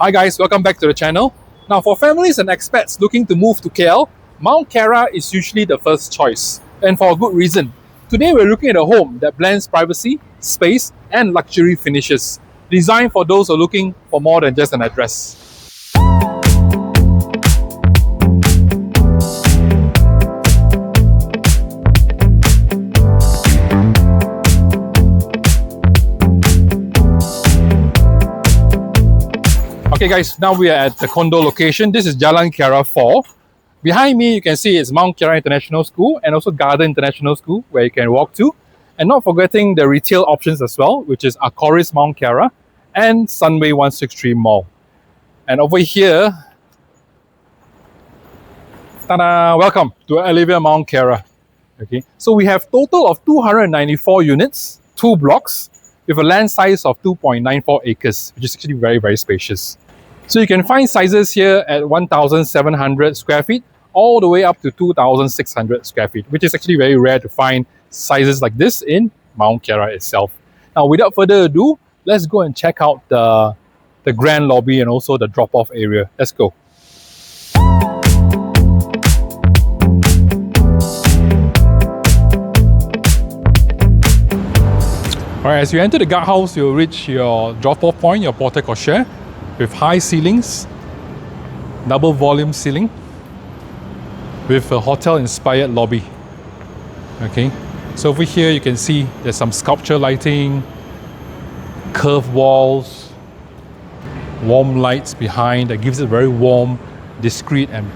Hi guys, welcome back to the channel. Now for families and expats looking to move to KL, Mont Kiara is usually the first choice, and for a good reason. Today we're looking at a home that blends privacy, space and luxury finishes, designed for those who are looking for more than just an address. Okay guys, now we are at the condo location. This is Jalan Kiara 4. Behind me you can see it's Mont Kiara International School and also Garden International School where you can walk to. And not forgetting the retail options as well, which is Arcoris Mont Kiara and Sunway 163 Mall. And over here, ta-da! Welcome to Allevia Mont Kiara. Okay, so we have total of 294 units, 2 blocks, with a land size of 2.94 acres, which is actually very, very spacious. So you can find sizes here at 1,700 square feet all the way up to 2,600 square feet, which is actually very rare to find sizes like this in Mont Kiara itself. Now, without further ado, let's go and check out the grand lobby and also the drop-off area. Let's go. Alright, as you enter the guardhouse, you'll reach your drop-off point, your porte cochere, with high ceilings, double volume ceiling, with a hotel-inspired lobby. Okay, so over here you can see there's some sculpture lighting, curved walls, warm lights behind that gives it a very warm, discreet and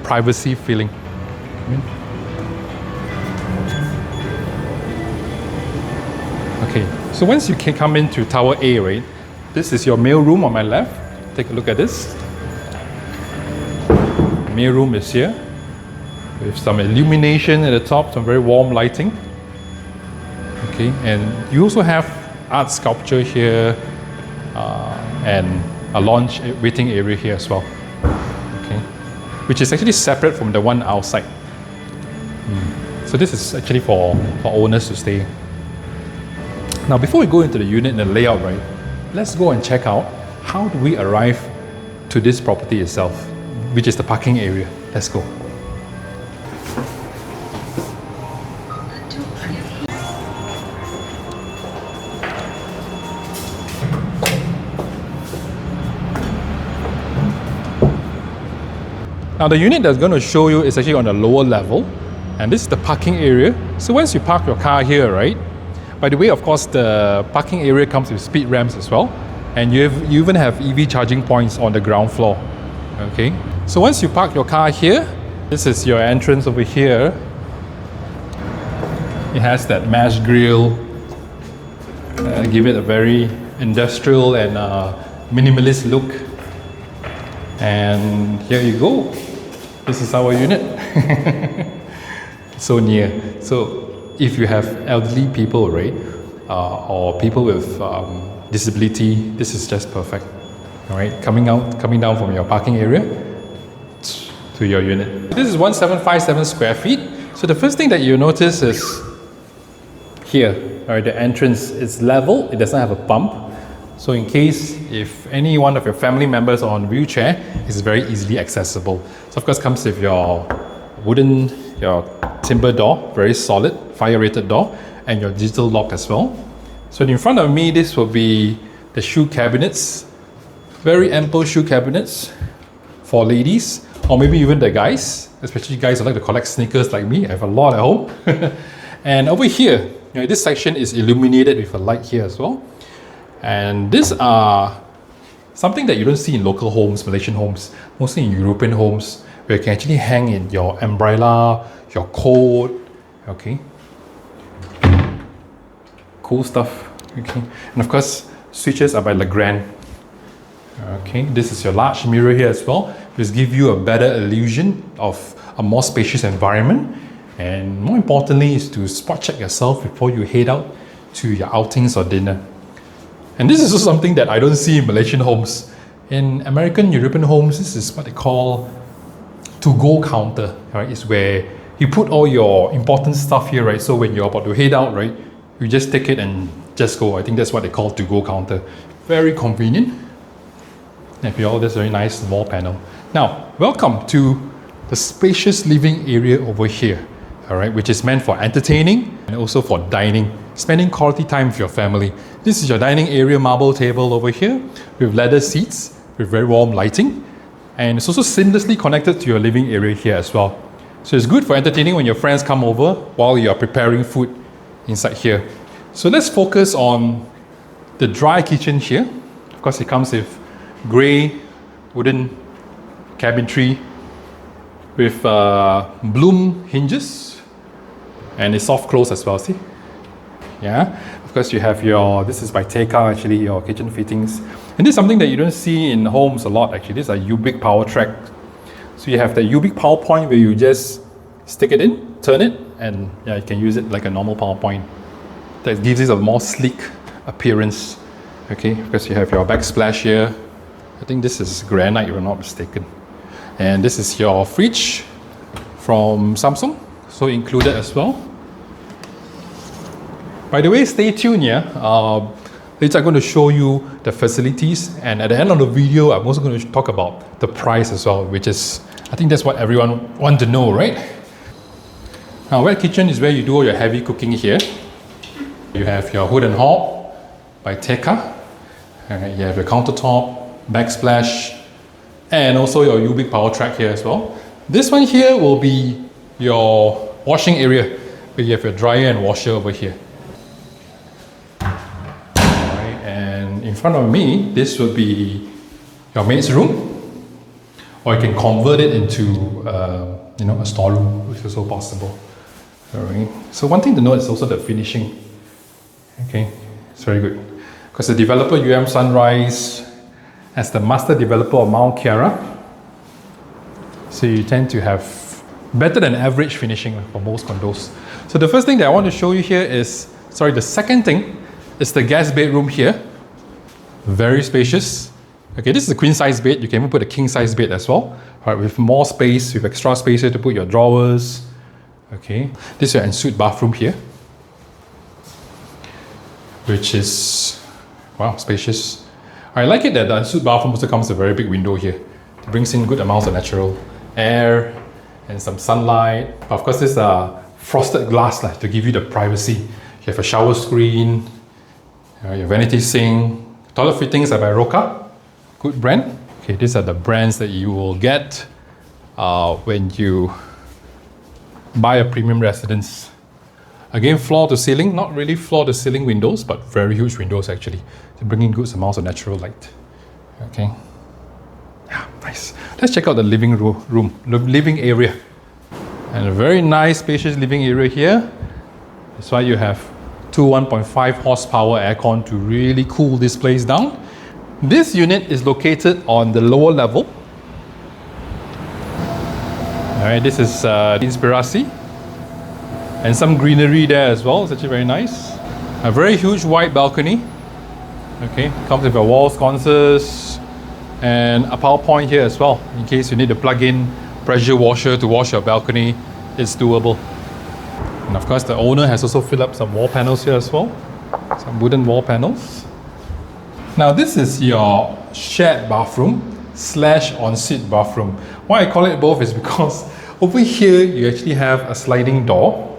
privacy feeling. Okay, so once you can come into Tower A, right, this is your mail room on my left. Take a look at this. Mail room is here with some illumination at the top, some very warm lighting. Okay, and you also have art sculpture here and a lounge waiting area here as well. Okay, which is actually separate from the one outside. So this is actually for owners to stay. Now, before we go into the unit and the layout, right, let's go and check out how do we arrive to this property itself, which is the parking area. Let's go. Now, the unit that's going to show you is actually on the lower level, and this is the parking area. So once you park your car here, right, by the way, of course, the parking area comes with speed ramps as well, and you even have EV charging points on the ground floor. Okay, so once you park your car here, this is your entrance over here. It has that mesh grille, give it a very industrial and minimalist look. And here you go. This is our unit. So near. So if you have elderly people, right, or people with disability, this is just perfect. All right, coming down from your parking area to your unit. This is 1757 square feet. So the first thing that you notice is here, all right, the entrance is level. It does not have a bump. So in case if any one of your family members are on a wheelchair, it's very easily accessible. So of course comes with your your timber door, very solid, fire rated door, and your digital lock as well. So in front of me, this will be the shoe cabinets, very ample shoe cabinets for ladies, or maybe even the guys, especially guys who like to collect sneakers like me. I have a lot at home. And over here, this section is illuminated with a light here as well. And these are something that you don't see in local homes, Malaysian homes, mostly in European homes, where you can actually hang in your umbrella, your coat. Okay, cool stuff. Okay, and of course switches are by Legrand. Okay, this is your large mirror here as well, which gives you a better illusion of a more spacious environment, and more importantly is to spot check yourself before you head out to your outings or dinner. And this is also something that I don't see in Malaysian homes. In American, European homes, this is what they call to-go counter, right? It's where you put all your important stuff here, right? So when you're about to head out, right, you just take it and just go. I think that's what they call to-go counter. Very convenient. If you all this very nice wall panel. Now, welcome to the spacious living area over here, all right, which is meant for entertaining and also for dining, spending quality time with your family. This is your dining area, marble table over here with leather seats with very warm lighting, and it's also seamlessly connected to your living area here as well. So it's good for entertaining when your friends come over while you are preparing food inside here. So let's focus on the dry kitchen here. Of course, it comes with grey wooden cabinetry with bloom hinges, and it's soft close as well, see? Yeah, of course you have your, this is by Teka actually, your kitchen fittings. And this is something that you don't see in homes a lot actually. This is a Ubik power track. So you have the Ubik power point where you just stick it in, turn it, and yeah, you can use it like a normal power point. That gives it a more sleek appearance. Okay, because you have your backsplash here. I think this is granite if I'm not mistaken. And this is your fridge from Samsung, so included as well. By the way, stay tuned, yeah. Later I'm going to show you the facilities, and at the end of the video I'm also going to talk about the price as well, which is, I think that's what everyone wants to know, right? Now, wet kitchen is where you do all your heavy cooking here. You have your hood and hob by Teka. You have your countertop, backsplash, and also your Ubik power track here as well. This one here will be your washing area, where you have your dryer and washer over here. Alright, and in front of me, this will be your maid's room, or you can convert it into a storeroom, which is also possible. Alright, so one thing to note is also the finishing. Okay, it's very good. Because the developer UEM Sunrise, as the master developer of Mont Kiara, so you tend to have better than average finishing for most condos. So the first thing that I want to show you here is, the second thing is the guest bedroom here. Very spacious. Okay, this is a queen size bed. You can even put a king size bed as well. All right, with more space, with extra space here to put your drawers. Okay, this is your ensuite bathroom here, which is, wow, spacious. I like it that the ensuite bathroom also comes with a very big window here. It brings in good amounts of natural air and some sunlight. But of course, this frosted glass to give you the privacy. You have a shower screen, your vanity sink. Toilet fittings are by Roka, good brand. Okay, these are the brands that you will get when you buy a premium residence. Again, floor to ceiling, not really floor to ceiling windows, but very huge windows actually, to bring in good amounts of natural light. Okay, yeah, nice. Let's check out the living living area. And a very nice spacious living area here. That's why you have two 1.5 horsepower aircon to really cool this place down. This unit is located on the lower level. Alright, this is Inspirasi. And some greenery there as well. It's actually very nice. A very huge wide balcony. Okay, comes with a wall sconces and a power point here as well. In case you need to plug in pressure washer to wash your balcony, it's doable. And of course, the owner has also filled up some wall panels here as well. Some wooden wall panels. Now this is your shared bathroom / ensuite bathroom. Why I call it both is because over here you actually have a sliding door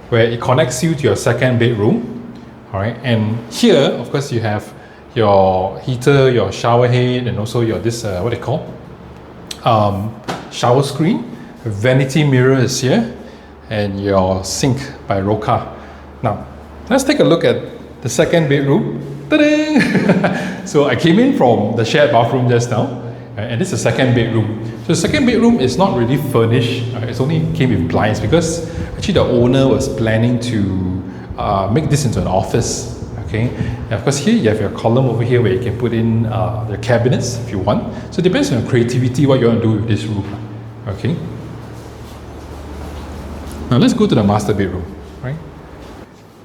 where it connects you to your second bedroom. All right, and here, of course, you have your heater, your shower head, and also your what they call shower screen. Vanity mirror is here, and your sink by Roka. Now, let's take a look at the second bedroom. Ta-da! So I came in from the shared bathroom just now, and this is the second bedroom. So the second bedroom is not really furnished. It's only came with blinds because actually the owner was planning to make this into an office. Okay, and of course here you have your column over here where you can put in your cabinets if you want. So it depends on your creativity what you want to do with this room. Okay. Now let's go to the master bedroom. Right.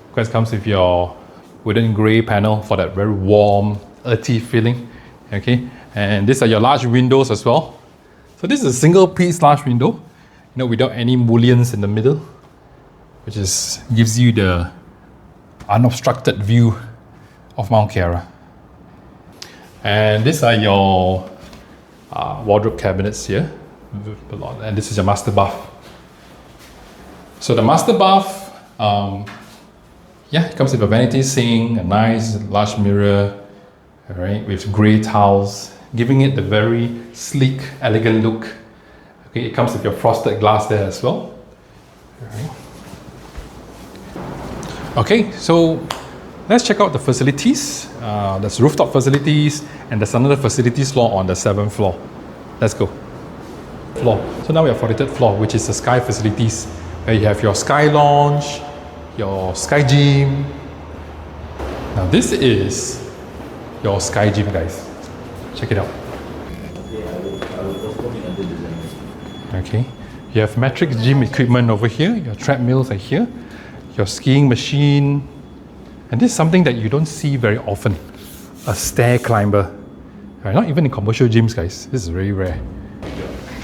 Of course, it comes with your wooden grey panel for that very warm, earthy feeling. Okay, and these are your large windows as well. So this is a single piece large window, without any mullions in the middle, which gives you the unobstructed view of Mont Kiara. And these are your wardrobe cabinets here. And this is your master bath. So the master bath, it comes with a vanity sink, a nice large mirror, all right, with grey tiles, giving it a very sleek, elegant look. Okay, it comes with your frosted glass there as well. All right. Okay, so let's check out the facilities. There's rooftop facilities, and there's another facilities floor on the 7th floor. Let's go. Floor. So now we are 43rd floor, which is the Sky Facilities, where you have your Sky Lounge, your Sky Gym. Now this is your Sky Gym, guys. Check it out. Okay, you have Matrix gym equipment over here. Your treadmills are here. Your skiing machine. And this is something that you don't see very often. A stair climber. Right, not even in commercial gyms, guys. This is very rare.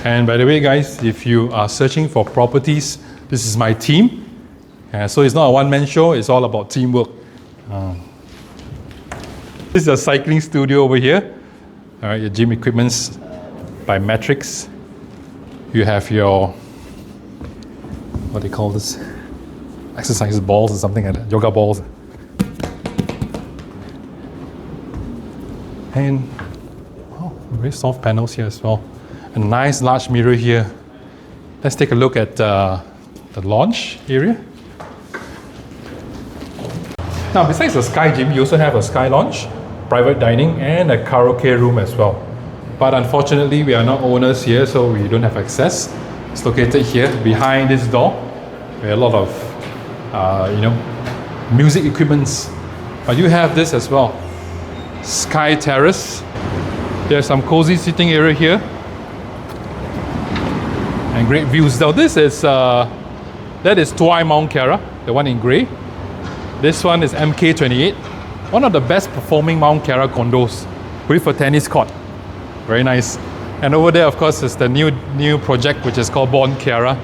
And by the way, guys, if you are searching for properties, this is my team. So it's not a one-man show, it's all about teamwork. This is a cycling studio over here. All right, your gym equipment's by Matrix. You have your, what do you call this? Exercise balls or something like that, yoga balls. And very soft panels here as well. A nice large mirror here. Let's take a look at the lounge area. Now, besides the Sky Gym, you also have a Sky Lounge, private dining, and a karaoke room as well. But unfortunately, we are not owners here, so we don't have access. It's located here behind this door, where a lot of music equipments. But you have this as well. Sky Terrace. There's some cozy sitting area here. And great views. Now this is, that is Tuai Mont Kiara, the one in grey. This one is MK28. One of the best performing Mont Kiara condos with a tennis court. Very nice. And over there, of course, is the new project, which is called Mont Kiara.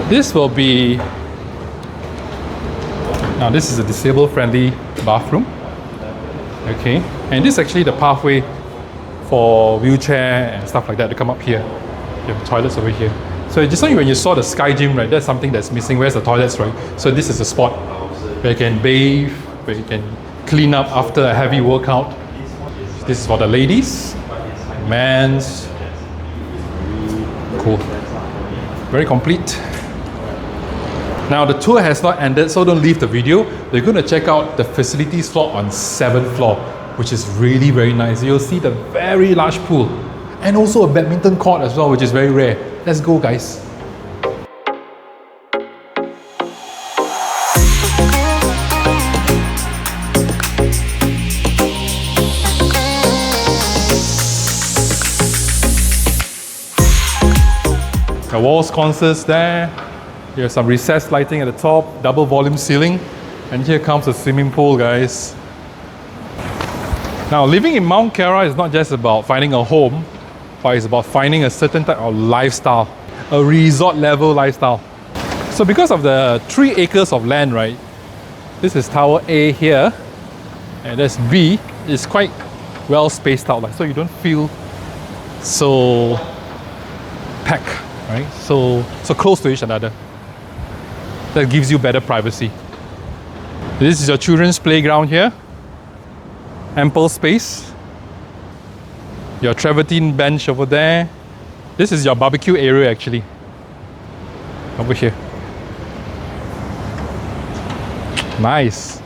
This will be, now this is a disabled friendly bathroom. Okay, and this is actually the pathway for wheelchair and stuff like that to come up here. You have toilets over here. So just like when you saw the Sky Gym, right, that's something that's missing. Where's the toilets, right? So this is a spot where you can bathe, where you can clean up after a heavy workout. This is for the ladies, men's. Cool. Very complete. Now the tour has not ended, so don't leave the video. We're going to check out the facilities floor on 7th floor, which is really very nice. You'll see the very large pool and also a badminton court as well, which is very rare. Let's go, guys. The wall sconces there. Here's some recessed lighting at the top, double volume ceiling, and here comes the swimming pool, guys. Now, living in Mont Kiara is not just about finding a home, but it's about finding a certain type of lifestyle, a resort level lifestyle. So because of the 3 acres of land, right, this is Tower A here, and there's B. It's quite well spaced out, so you don't feel so packed, right? So close to each other. That gives you better privacy. This is your children's playground here. Ample space. Your travertine bench over there. This is your barbecue area actually. Over here. Nice.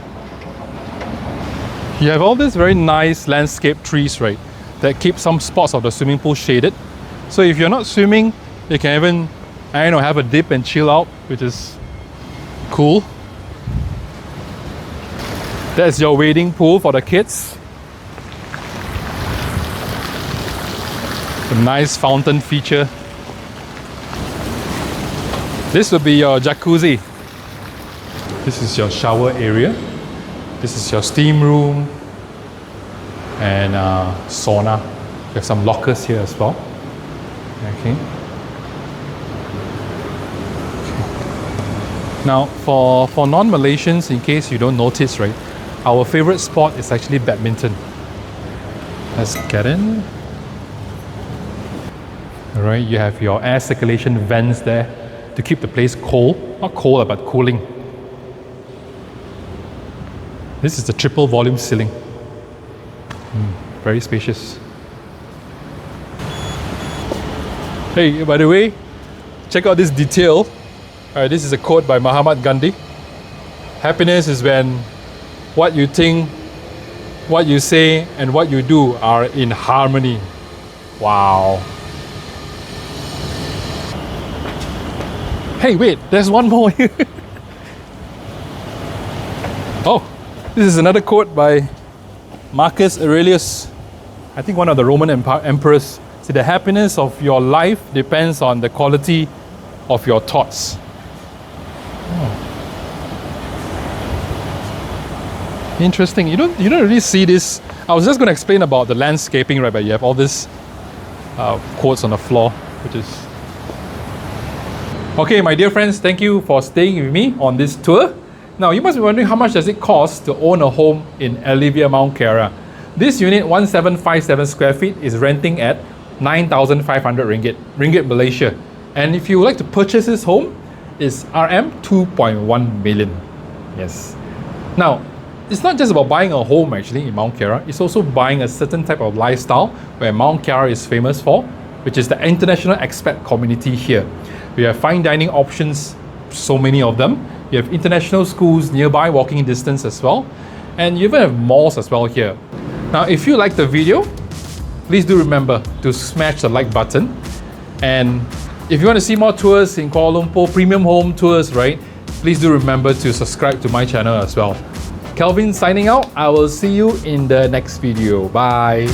You have all these very nice landscape trees, right, that keep some spots of the swimming pool shaded. So if you're not swimming, you can even, have a dip and chill out, which is cool. That's your wading pool for the kids. A nice fountain feature. This will be your jacuzzi. This is your shower area. This is your steam room and sauna. You have some lockers here as well. Okay. Now, for non-Malaysians, in case you don't notice, right, our favorite sport is actually badminton. Let's get in. Alright, you have your air circulation vents there to keep the place cold. Not cold, but cooling. This is the triple volume ceiling. Very spacious. Hey, by the way, check out this detail. Alright, this is a quote by Mahatma Gandhi. Happiness is when what you think, what you say, and what you do are in harmony. Wow. Hey, wait, there's one more here. Oh, this is another quote by Marcus Aurelius. I think one of the Roman emperors. See, the happiness of your life depends on the quality of your thoughts. Interesting. You don't really see this. I was just going to explain about the landscaping, right? But you have all this quotes on the floor, which is okay. My dear friends, thank you for staying with me on this tour. Now you must be wondering how much does it cost to own a home in Allevia Mont Kiara. This unit, 1757 square feet, is renting at 9,500 ringgit Malaysia. And if you would like to purchase this home, it's RM 2.1 million. Yes. Now, it's not just about buying a home actually in Mont Kiara, it's also buying a certain type of lifestyle where Mont Kiara is famous for, which is the international expat community here. We have fine dining options, so many of them. You have international schools nearby, walking distance as well. And you even have malls as well here. Now, if you like the video, please do remember to smash the like button. And if you want to see more tours in Kuala Lumpur, premium home tours, right? Please do remember to subscribe to my channel as well. Kelvin signing out. I will see you in the next video. Bye.